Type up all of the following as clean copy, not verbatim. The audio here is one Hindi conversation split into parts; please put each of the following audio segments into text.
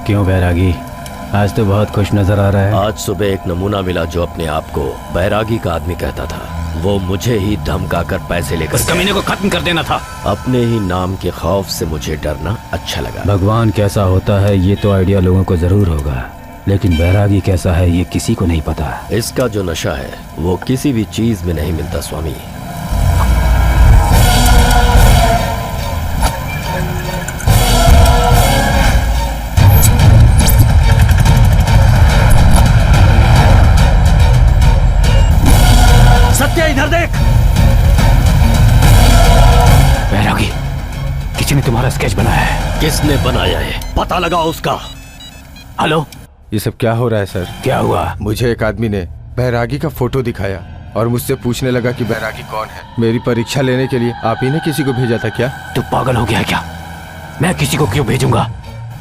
क्यों बैरागी, आज तो बहुत खुश नजर आ रहा है। आज सुबह एक नमूना मिला जो अपने आप को बैरागी का आदमी कहता था। वो मुझे ही धमकाकर पैसे लेकर उस कमीने को खत्म कर देना था। अपने ही नाम के खौफ से मुझे डरना अच्छा लगा। भगवान कैसा होता है ये तो आइडिया लोगों को जरूर होगा, लेकिन बैरागी कैसा है ये किसी को नहीं पता। इसका जो नशा है वो किसी भी चीज में नहीं मिलता स्वामी। सत्या इधर देख। बैरागी, किसी ने तुम्हारा स्केच बनाया है। किसने बनाया है पता लगाओ उसका। हेलो, ये सब क्या हो रहा है सर? क्या हुआ? मुझे एक आदमी ने बैरागी का फोटो दिखाया और मुझसे पूछने लगा कि बैरागी कौन है। मेरी परीक्षा लेने के लिए आप ही ने किसी को भेजा था क्या? तू पागल हो गया है क्या? मैं किसी को क्यों भेजूंगा?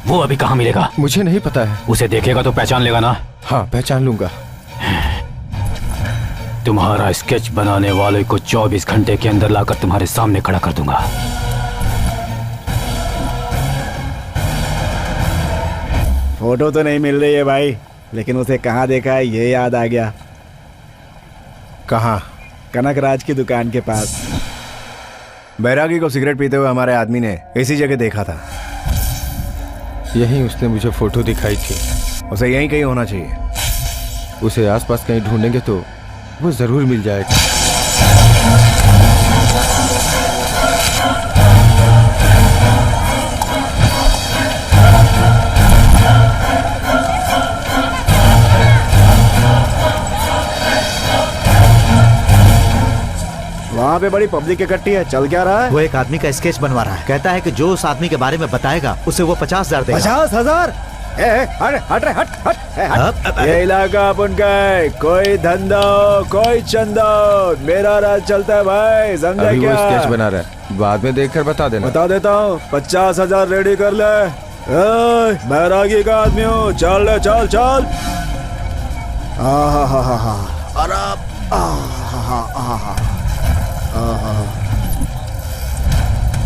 वो अभी कहाँ मिलेगा? मुझे नहीं पता है। उसे देखेगा तो पहचान लेगा ना? हाँ, पहचान लूंगा। तुम्हारा स्केच बनाने वाले को 24 घंटे के अंदर लाकर तुम्हारे सामने खड़ा कर दूंगा। फोटो तो नहीं मिल रही है भाई, लेकिन उसे कहाँ देखा है ये याद आ गया। कहाँ? कनकराज की दुकान के पास। बैरागी को सिगरेट पीते हुए हमारे आदमी ने इसी जगह देखा था। यहीं उसने मुझे फोटो दिखाई थी। उसे यहीं कहीं होना चाहिए। उसे आसपास कहीं ढूंढेंगे तो वो जरूर मिल जाएगा। वहाँ पे बड़ी पब्लिक इकट्ठी है, चल क्या रहा है? वो एक आदमी का स्केच बनवा रहा है। कहता है कि जो उस आदमी के बारे में बताएगा उसे वो 50,000 देगा। 50,000? हट हट। ये इलाका अपन का है, कोई धंधा कोई चंदा, मेरा राज चलता है भाई, समझा अभी क्या? वो स्केच बना रहा है, बाद में देखकर बता देना। बता देता हूँ। 50,000 रेडी कर ले। बैरागी का आदमी हूँ, चल ले, चल चल।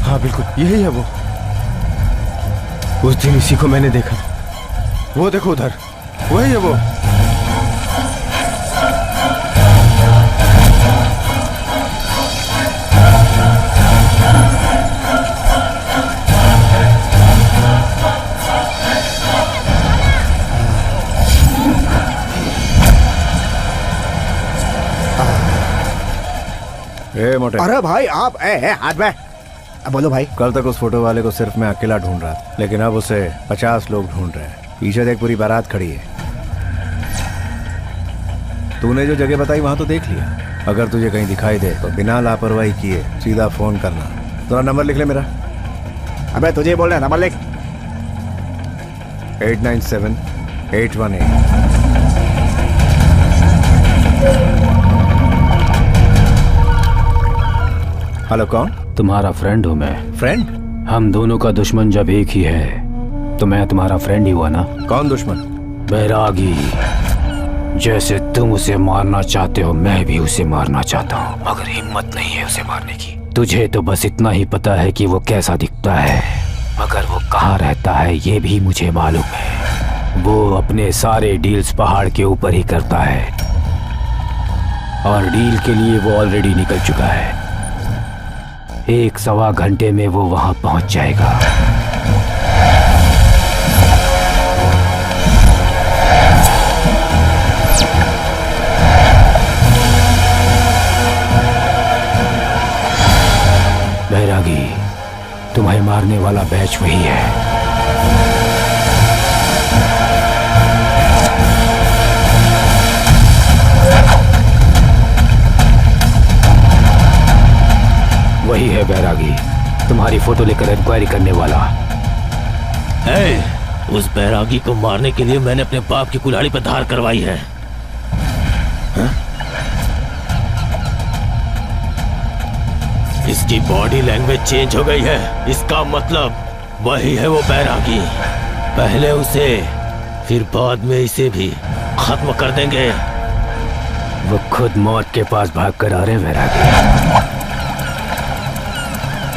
हाँ बिल्कुल यही है वो। उस दिन इसी को मैंने देखा। वो देखो उधर, वही है वो। मोटे। अरे भाई आप हाथ में। बोलो भाई। कल तक उस फोटो वाले को सिर्फ मैं अकेला ढूंढ रहा था, लेकिन अब उसे 50 लोग ढूंढ रहे हैं। पीछे देख, पूरी बारात खड़ी है। तूने जो जगह बताई वहां तो देख लिया। अगर तुझे कहीं दिखाई दे तो बिना लापरवाही किए सीधा फोन करना। थोड़ा नंबर लिख ले मेरा। अबे तुझे बोल रहा, नंबर लिख। 897-818। हेलो, कौन? तुम्हारा फ्रेंड हूँ मैं। फ्रेंड? हम दोनों का दुश्मन जब एक ही है तो मैं तुम्हारा फ्रेंड ही हुआ ना। कौन दुश्मन? बैरागी। जैसे तुम उसे मारना चाहते हो मैं भी उसे मारना चाहता हूँ, मगर हिम्मत नहीं है उसे मारने की। तुझे तो बस इतना ही पता है कि वो कैसा दिखता है, मगर वो कहाँ रहता है ये भी मुझे मालूम है। वो अपने सारे डील्स पहाड़ के ऊपर ही करता है और डील के लिए वो ऑलरेडी निकल चुका है। 1-1.25 घंटे में वो वहां पहुंच जाएगा। बैरागी, तुम्हें मारने वाला बैच वही है। वही है बैरागी, तुम्हारी फोटो लेकर इंक्वायरी करने वाला। उस बैरागी को मारने के लिए मैंने अपने बाप की कुल्हाड़ी पर धार करवाई है। इसकी बॉडी लैंग्वेज चेंज हो गई है, इसका मतलब वही है वो बैरागी। पहले उसे फिर बाद में इसे भी खत्म कर देंगे। वो खुद मौत के पास भाग कर आ रहे हैं बैरागी।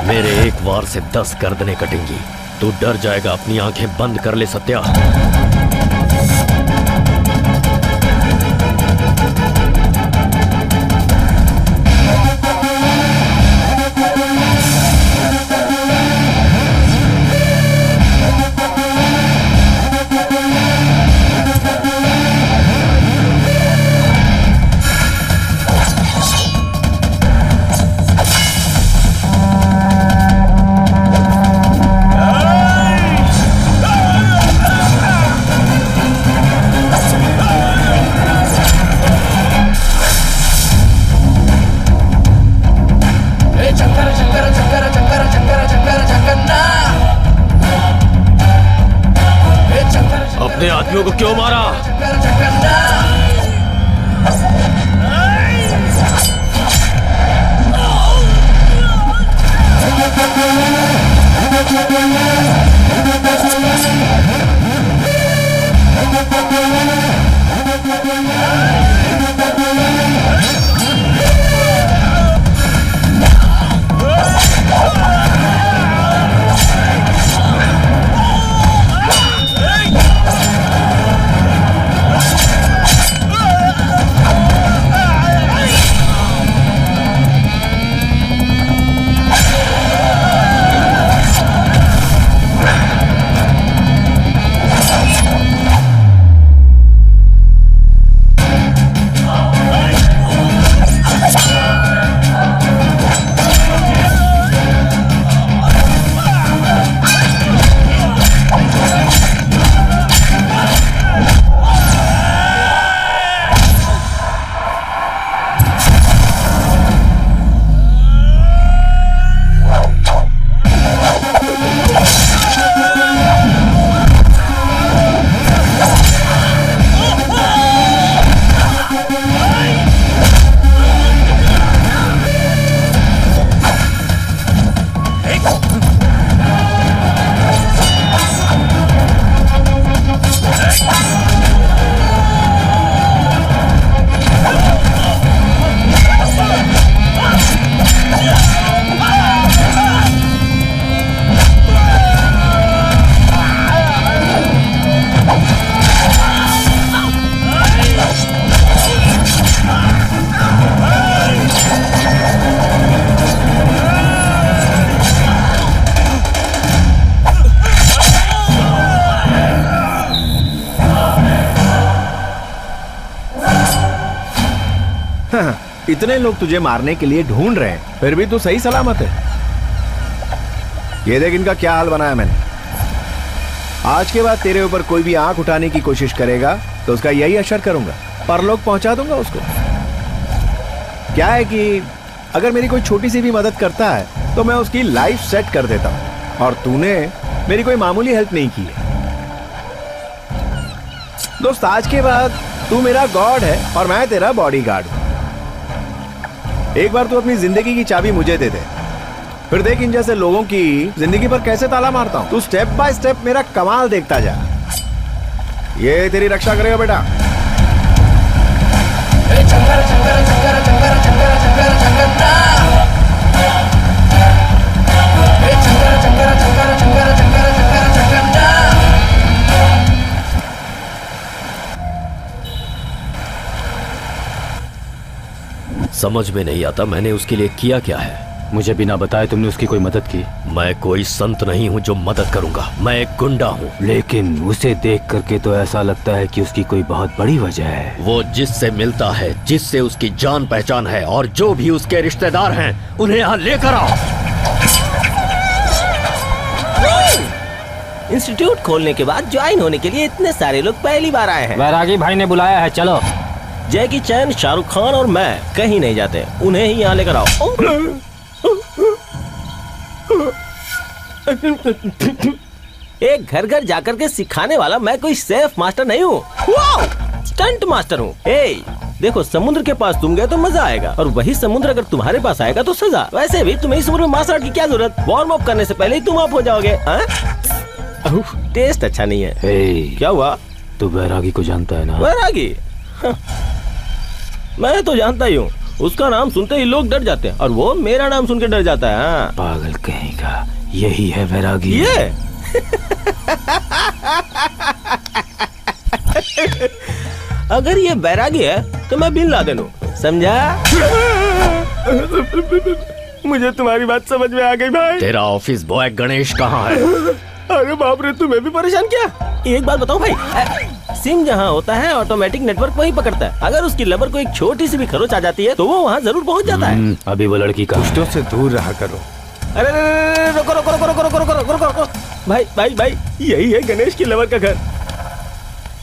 मेरे एक वार से 10 गर्दनें कटेंगी। तू डर जाएगा। अपनी आंखें बंद कर ले सत्या। अपने आदमियों को क्यों मारा? इतने लोग तुझे मारने के लिए ढूंढ रहे हैं, फिर भी तू सही सलामत है। ये देख इनका क्या हाल बनाया मैंने। आज के बाद तेरे ऊपर कोई भी आंख उठाने की कोशिश करेगा तो उसका यही असर करूंगा, परलोक पहुंचा दूंगा उसको। क्या है कि अगर मेरी कोई छोटी सी भी मदद करता है तो मैं उसकी लाइफ सेट कर देता हूं, और तूने मेरी कोई मामूली हेल्प नहीं की है। दोस्त, आज के बाद तू मेरा गॉड है और मैं तेरा बॉडीगार्ड हूं। एक बार तू अपनी जिंदगी की चाबी मुझे दे दे, फिर देख इन जैसे लोगों की जिंदगी पर कैसे ताला मारता हूं। तू स्टेप बाय स्टेप मेरा कमाल देखता जा। ये तेरी रक्षा करेगा बेटा। समझ में नहीं आता मैंने उसके लिए किया क्या है। मुझे बिना बताए तुमने उसकी कोई मदद की? मैं कोई संत नहीं हूँ जो मदद करूंगा, मैं एक गुंडा हूँ। लेकिन उसे देख करके तो ऐसा लगता है कि उसकी कोई बहुत बड़ी वजह है। वो जिससे मिलता है, जिससे उसकी जान पहचान है, और जो भी उसके रिश्तेदार हैं उन्हें यहाँ लेकर आओ। इंस्टीट्यूट खोलने के बाद ज्वाइन होने के लिए इतने सारे लोग पहली बार आए हैं। बैरागी भाई ने बुलाया है, चलो। जैकी चैन, शाहरुख खान और मैं कहीं नहीं जाते, उन्हें ही यहाँ लेकर आओ। एक घर घर जाकर के सिखाने वाला मैं कोई सेफ मास्टर नहीं हूँ, स्टंट मास्टर हूँ। देखो, समुद्र के पास तुम गए तो मजा आएगा, और वही समुद्र अगर तुम्हारे पास आएगा तो सजा। वैसे भी तुम्हें इस उम्र में मार्शल आर्ट की क्या जरूरत? वार्म अप करने से पहले ही तुम आप हो जाओगे। टेस्ट अच्छा नहीं है। क्या हुआ? तू बैरागी को जानता है ना? बैरागी? मैं तो जानता ही हूँ। उसका नाम सुनते ही लोग डर जाते हैं, और वो मेरा नाम सुन के डर जाता है। पागल कहेगा, यही है बैरागी। ये अगर ये बैरागी है तो मैं बिन लादेन हूँ, समझा? मुझे तुम्हारी बात समझ में आ गई भाई। तेरा ऑफिस बॉय गणेश कहाँ है? अरे बाप रे, तुम्हें भी परेशान किया। एक बात बताओ भाई, सिम जहाँ होता है ऑटोमेटिक नेटवर्क वही पकड़ता है। अगर उसकी लवर को एक छोटी सी भी खरोच आ जाती है तो वो वहाँ जरूर पहुँच जाता है। अभी वो लड़की का दुष्टों से दूर रहा करो। अरे रुको रुको रुको रुको रुको रुको रुको रुको भाई भाई भाई, यही है गणेश की लवर का घर।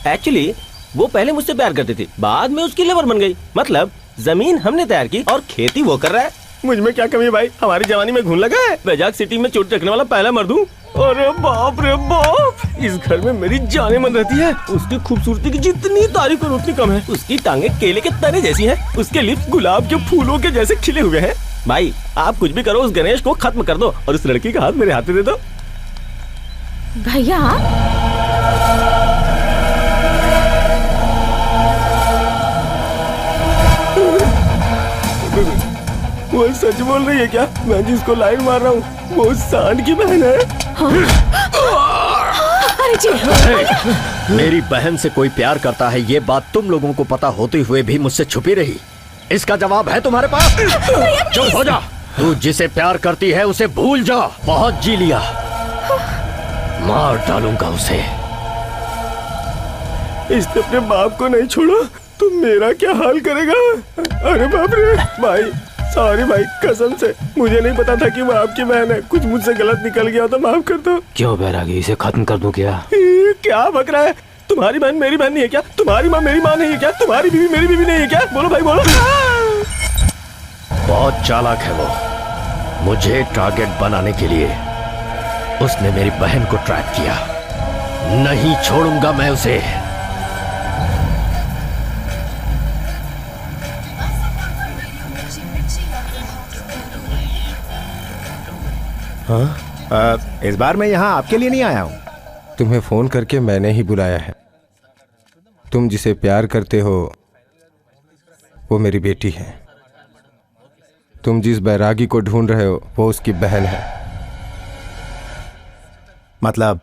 एक्चुअली वो पहले मुझसे प्यार करती थी, बाद में उसकी लवर बन गई। मतलब जमीन हमने तैयार की और खेती वो कर रहा है। मुझ में क्या कमी है भाई? हमारी जवानी में घून लगा है। वैजाग सिटी में चोट रखने वाला पहला मर्द हूँ। अरे बाप रे बाप, इस घर में मेरी जाने मन रहती है। उसकी खूबसूरती की जितनी तारीफ करो उतनी कम है। उसकी टांगे केले के तने जैसी हैं, उसके लिप्स गुलाब के फूलों के जैसे खिले हुए हैं। भाई आप कुछ भी करो, उस गणेश को खत्म कर दो और उस लड़की का हाथ मेरे हाथ में दे दो। भैया वो सच बोल रही है क्या? मैं जिसको लाइन मार रहा हूँ वो सांड की बहन है। अरे जी, मेरी बहन से कोई प्यार करता है ये बात तुम लोगों को पता होते हुए भी मुझसे छुपी रही। इसका जवाब है तुम्हारे पास? चुप हो जा। तू जिसे प्यार करती है उसे भूल जा। बहुत जी लिया, मार डालूंगा उसे। इसने अपने बाप को नहीं छोड़ा तो मेरा क्या हाल करेगा? अरे बाप रे भाई, सॉरी भाई, कसम से मुझे नहीं पता था कि वो आपकी बहन है। कुछ मुझसे गलत निकल गया तो माफ कर दो। क्यों बैरागी, इसे खत्म कर दूं क्या? क्या बक रहा है? तुम्हारी बहन मेरी बहन नहीं है क्या? तुम्हारी माँ मेरी माँ नहीं है क्या? तुम्हारी बीवी मेरी बीवी नहीं है क्या? बोलो भाई बोलो। बहुत चालाक है वो। मुझे टारगेट बनाने के लिए उसने मेरी बहन को ट्रैप किया। नहीं छोड़ूंगा मैं उसे। इस बार मैं यहाँ आपके लिए नहीं आया हूँ। तुम्हें फोन करके मैंने ही बुलाया है। तुम जिसे प्यार करते हो वो मेरी बेटी है। तुम जिस बैरागी को ढूंढ रहे हो वो उसकी बहन है। मतलब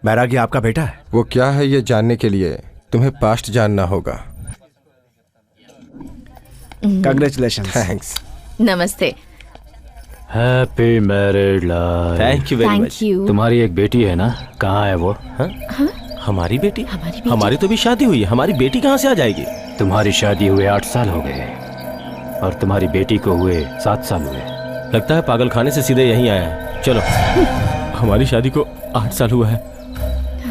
बैरागी आपका बेटा है? वो क्या है ये जानने के लिए तुम्हें पास्ट जानना होगा। कांग्रेचुलेशंस। थैंक्स। नमस्ते। Happy married life. Thank you very much. Thank you. तुम्हारी एक बेटी है ना, कहाँ है वो? हमारी बेटी? हमारी तो भी शादी हुई है, हमारी बेटी कहाँ से आ जाएगी? तुम्हारी शादी हुए 8 साल हो गए और तुम्हारी बेटी को हुए 7 साल हुए। लगता है पागल खाने से सीधे यहीं आया है। चलो। हमारी शादी को 8 साल हुआ है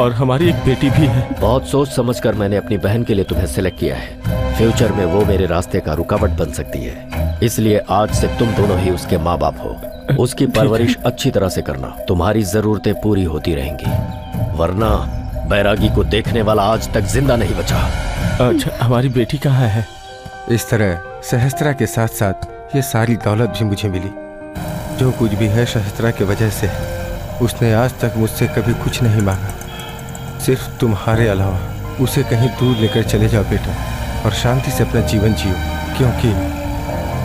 और हमारी एक बेटी भी है। बहुत सोच समझकर मैंने अपनी बहन के लिए तुम्हें सिलेक्ट किया है। फ्यूचर में वो मेरे रास्ते का रुकावट बन सकती है, इसलिए आज से तुम दोनों ही उसके माँ बाप हो। उसकी परवरिश अच्छी तरह से करना, तुम्हारी जरूरतें पूरी होती रहेंगी। वरना बैरागी को देखने वाला आज तक जिंदा नहीं बचा। अच्छा, हमारी बेटी कहाँ है? इस तरह सहस्त्रा के साथ साथ ये सारी दौलत भी मुझे मिली। जो कुछ भी है सहस्त्रा की वजह से। उसने आज तक मुझसे कभी कुछ नहीं मांगा, सिर्फ तुम्हारे अलावा। उसे कहीं दूर लेकर चले जाओ बेटा और शांति से अपना जीवन जियो, क्योंकि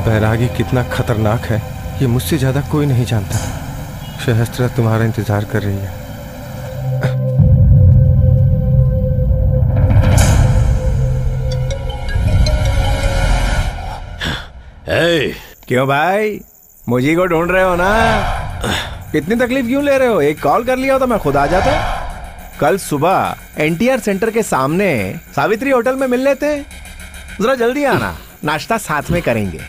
बैरागी कितना खतरनाक है ये मुझसे ज्यादा कोई नहीं जानता। सहस्त्रा तुम्हारा इंतजार कर रही है। क्यों भाई, मुझे को ढूंढ रहे हो ना? इतनी तकलीफ क्यों ले रहे हो? एक कॉल कर लिया तो मैं खुद आ जाता। कल सुबह एनटीआर सेंटर के सामने सावित्री होटल में मिल लेते। जरा जल्दी आना, नाश्ता साथ में करेंगे।